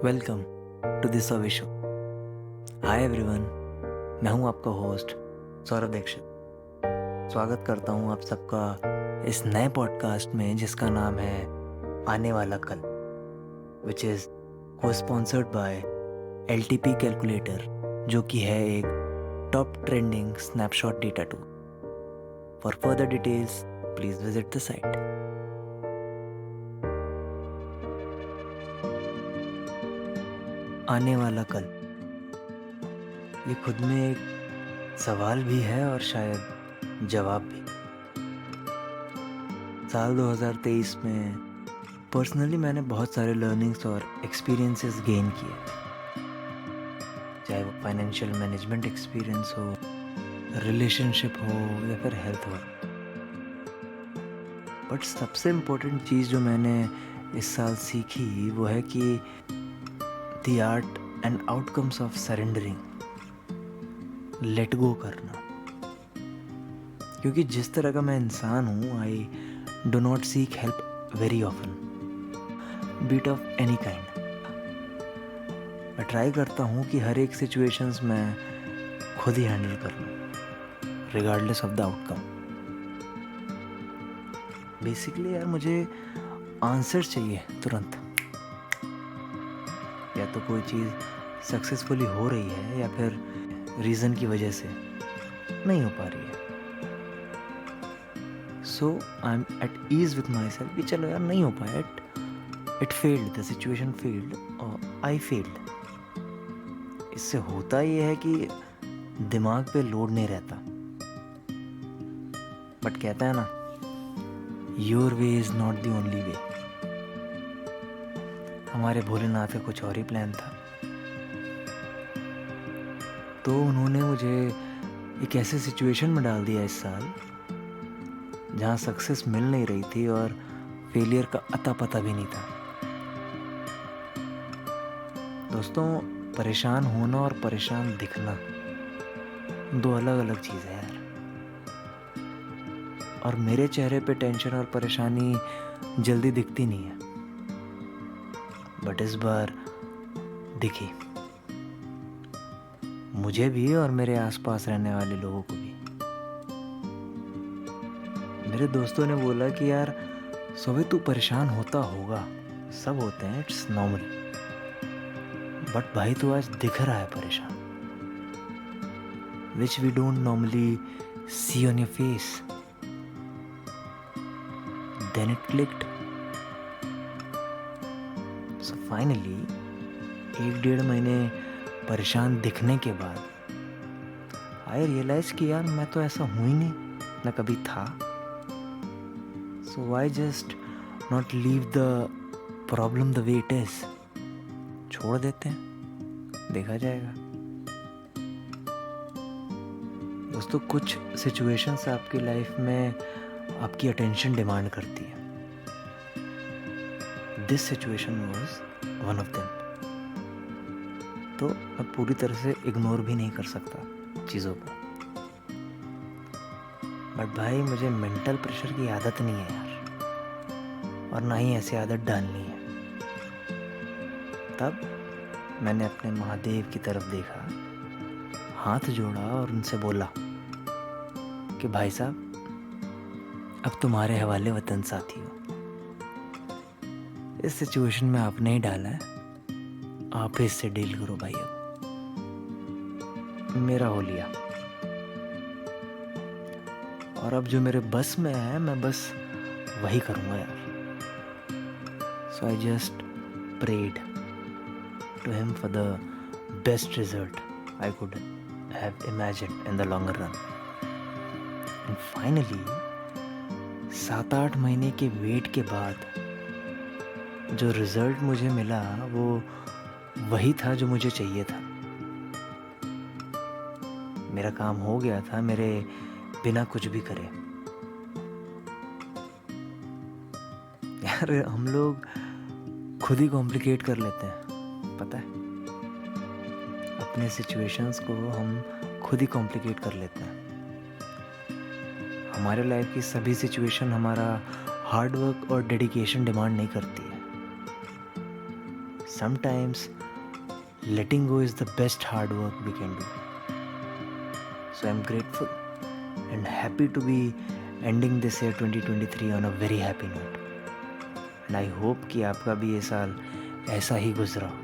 Welcome to this away show. Hi everyone, मैं हूं आपका होस्ट सौरभ दीक्षित। स्वागत करता हूं आप सबका इस नए पॉडकास्ट में जिसका नाम है आने वाला कल, विच इज़ को स्पॉन्सर्ड बाय LTP कैलकुलेटर, जो कि है एक top trending snapshot data tool. For further details please visit the site. आने वाला कल, ये खुद में एक सवाल भी है और शायद जवाब भी। साल 2023 में पर्सनली मैंने बहुत सारे लर्निंग्स और एक्सपीरियंसेस गेन किए, चाहे वो फाइनेंशियल मैनेजमेंट एक्सपीरियंस हो, रिलेशनशिप हो या फिर हेल्थ हो। बट सबसे इम्पोर्टेंट चीज़ जो मैंने इस साल सीखी वो है कि the art and outcomes of surrendering, let go करना। क्योंकि जिस तरह का मैं इंसान हूँ, I do not seek help very often, be it of any kind. मैं ट्राई करता हूँ कि हर एक सिचुएशंस में खुद ही हैंडल कर लूँ, regardless of the outcome. Basically यार, मुझे आंसर चाहिए तुरंत। या तो कोई चीज़ सक्सेसफुली हो रही है या फिर रीज़न की वजह से नहीं हो पा रही है। So I am at ease with myself कि चलो यार, नहीं हो पाया, it failed, the situation failed और आई फेल्ड। इससे होता ये है कि दिमाग पे लोड नहीं रहता। बट कहता है ना, your way is not the only way. हमारे भोलेनाथ का कुछ और ही प्लान था। तो उन्होंने मुझे एक ऐसे सिचुएशन में डाल दिया इस साल जहाँ सक्सेस मिल नहीं रही थी और फेलियर का अता पता भी नहीं था। दोस्तों, परेशान होना और परेशान दिखना दो अलग अलग चीज़ है यार। और मेरे चेहरे पे टेंशन और परेशानी जल्दी दिखती नहीं है, बट इस बार दिखी, मुझे भी और मेरे आसपास रहने वाले लोगों को भी। मेरे दोस्तों ने बोला कि यार सोवे, तू परेशान होता होगा, सब होते हैं, इट्स नॉर्मल, बट भाई तू आज दिख रहा है परेशान, which we don't normally see on your face. Then it clicked. So finally 1-1.5 महीने परेशान दिखने के बाद आई रियलाइज कि यार मैं तो ऐसा हूँ ही नहीं, ना कभी था। So why just not leave the problem the way it is. छोड़ देते हैं, देखा जाएगा। दोस्तों, कुछ सिचुएशंस आपकी लाइफ में आपकी अटेंशन डिमांड करती है। This situation was one of them. तो मैं पूरी तरह से इग्नोर भी नहीं कर सकता चीज़ों को। बट भाई, मुझे मेंटल प्रेशर की आदत नहीं है यार, और ना ही ऐसी आदत डालनी है। तब मैंने अपने महादेव की तरफ देखा, हाथ जोड़ा और उनसे बोला कि भाई साहब, अब तुम्हारे हवाले वतन साथी हो। इस सिचुएशन में आपने ही डाला है, आप ही इससे डील करो भाई। अब मेरा हो लिया, और अब जो मेरे बस में है मैं बस वही करूँगा यार। So I just prayed to him for the best result I could have imagined in the longer run. And finally, 7-8 महीने के वेट के बाद जो रिजल्ट मुझे मिला वो वही था जो मुझे चाहिए था। मेरा काम हो गया था, मेरे बिना कुछ भी करे। यार, हम लोग खुद ही कॉम्प्लिकेट कर लेते हैं, पता है। अपने सिचुएशंस को हम खुद ही कॉम्प्लिकेट कर लेते हैं। हमारे लाइफ की सभी सिचुएशन हमारा हार्ड वर्क और डेडिकेशन डिमांड नहीं करती है। sometimes letting go is the best hard work we can do. So I'm grateful and happy to be ending this year 2023 on a very happy note. And I hope कि आपका भी ये साल ऐसा ही गुजरा हो.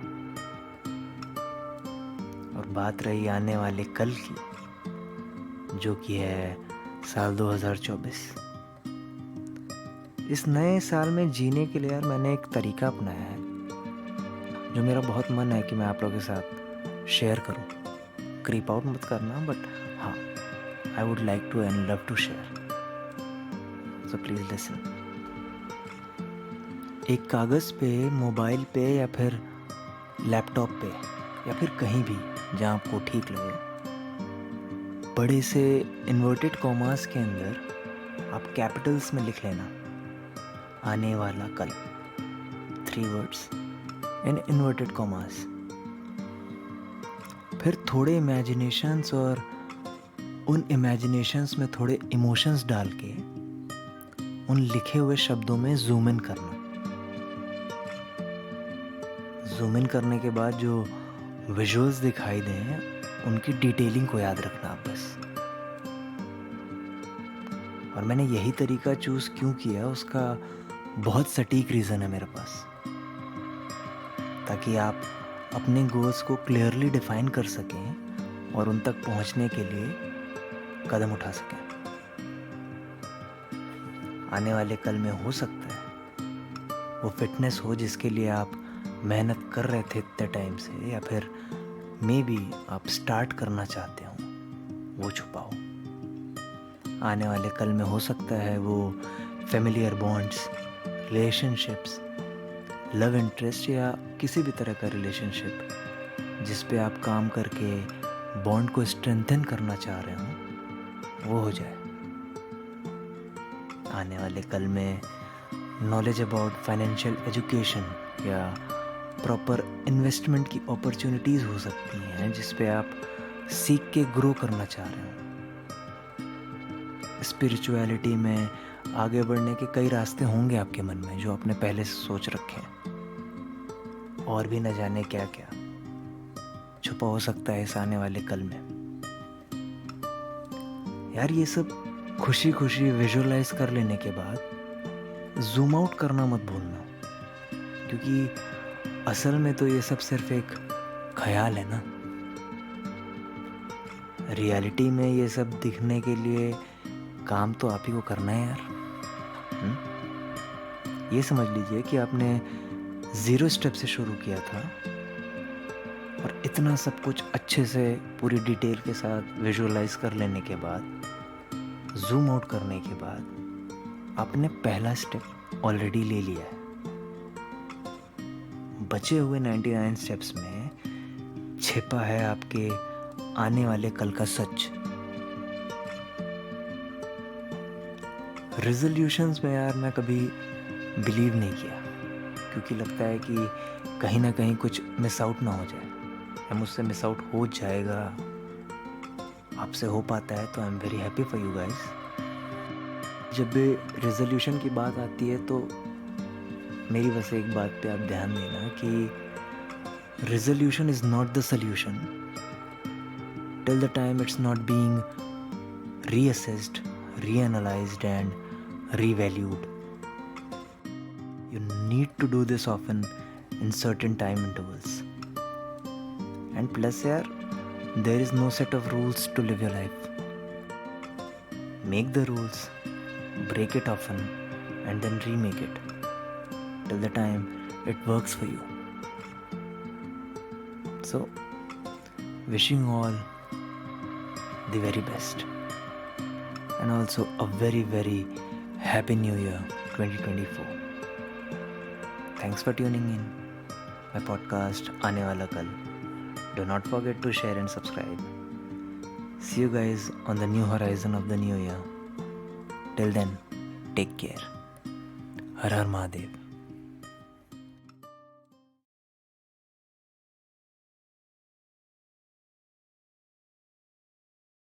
और बात रही आने वाले कल की, जो कि है साल 2024. इस नए साल में जीने के लिए यार मैंने एक तरीका अपनाया है जो मेरा बहुत मन है कि मैं आप लोगों के साथ शेयर करूं. क्रीप आउट मत करना, बट हाँ, I would like to and love to share. So please listen. एक कागज़ पे, मोबाइल पे या फिर लैपटॉप पे या फिर कहीं भी जहाँ आपको ठीक लगे, बड़े से इन्वर्टेड कॉमास के अंदर आप कैपिटल्स में लिख लेना आने वाला कल. 3 words इन इन्वर्टेड कॉमास. फिर थोड़े इमेजिनेशंस और उन इमेजिनेशंस में थोड़े इमोशंस डाल के उन लिखे हुए शब्दों में जूम इन करना. जूम इन करने के बाद जो विजुअल्स दिखाई दें उनकी डिटेलिंग को याद रखना आप बस. और मैंने यही तरीका चूज़ क्यों किया, उसका बहुत सटीक रीज़न है मेरे पास, ताकि आप अपने गोल्स को क्लियरली डिफाइन कर सकें और उन तक पहुंचने के लिए कदम उठा सकें. आने वाले कल में हो सकता है वो फिटनेस हो जिसके लिए आप मेहनत कर रहे थे इतने टाइम से, या फिर मे बी आप स्टार्ट करना चाहते हो, वो छुपा हो. आने वाले कल में हो सकता है वो familiar bonds, relationships, love interest या किसी भी तरह का रिलेशनशिप जिस पे आप काम करके बॉन्ड को स्ट्रेंथन करना चाह रहे हो, वो हो जाए. आने वाले कल में नॉलेज अबाउट फाइनेंशियल एजुकेशन या प्रॉपर इन्वेस्टमेंट की अपॉर्चुनिटीज़ हो सकती हैं जिस पे आप सीख के ग्रो करना चाह रहे हो. स्पिरिचुअलिटी में आगे बढ़ने के कई रास्ते होंगे आपके मन में जो आपने पहले से सोच रखे हैं, और भी न जाने क्या क्या छुपा हो सकता है इस आने वाले कल में. यार ये सब खुशी खुशी विजुअलाइज कर लेने के बाद जूम आउट करना मत भूलना, क्योंकि असल में तो ये सब सिर्फ एक ख्याल है ना. रियलिटी में ये सब दिखने के लिए काम तो आप ही को करना है यार. ये समझ लीजिए कि आपने 0 स्टेप से शुरू किया था और इतना सब कुछ अच्छे से पूरी डिटेल के साथ विजुअलाइज कर लेने के बाद, जूम आउट करने के बाद आपने पहला स्टेप ऑलरेडी ले लिया है. बचे हुए 99 स्टेप्स में छिपा है आपके आने वाले कल का सच. रेजोल्यूशंस में यार मैं कभी बिलीव नहीं किया, क्योंकि लगता है कि कहीं ना कहीं कुछ मिस आउट ना हो जाए, या मुझसे मिस आउट हो जाएगा. आपसे हो पाता है तो I am very happy for you guys. जब भी रेजोल्यूशन की बात आती है तो मेरी बस एक बात पे आप ध्यान देना कि resolution is not the solution till the time it's not being reassessed, reanalysed and revalued. You need to do this often in certain time intervals. And plus yaar, there is no set of rules to live your life. Make the rules, break it often, and then remake it till the time it works for you. So, wishing all the very best, and also a very very Happy New Year 2024. Thanks for tuning in my podcast आने वाला कल. Do not forget to share and subscribe. See you guys on the new horizon of the new year. Till then, take care. Her her Mahadev.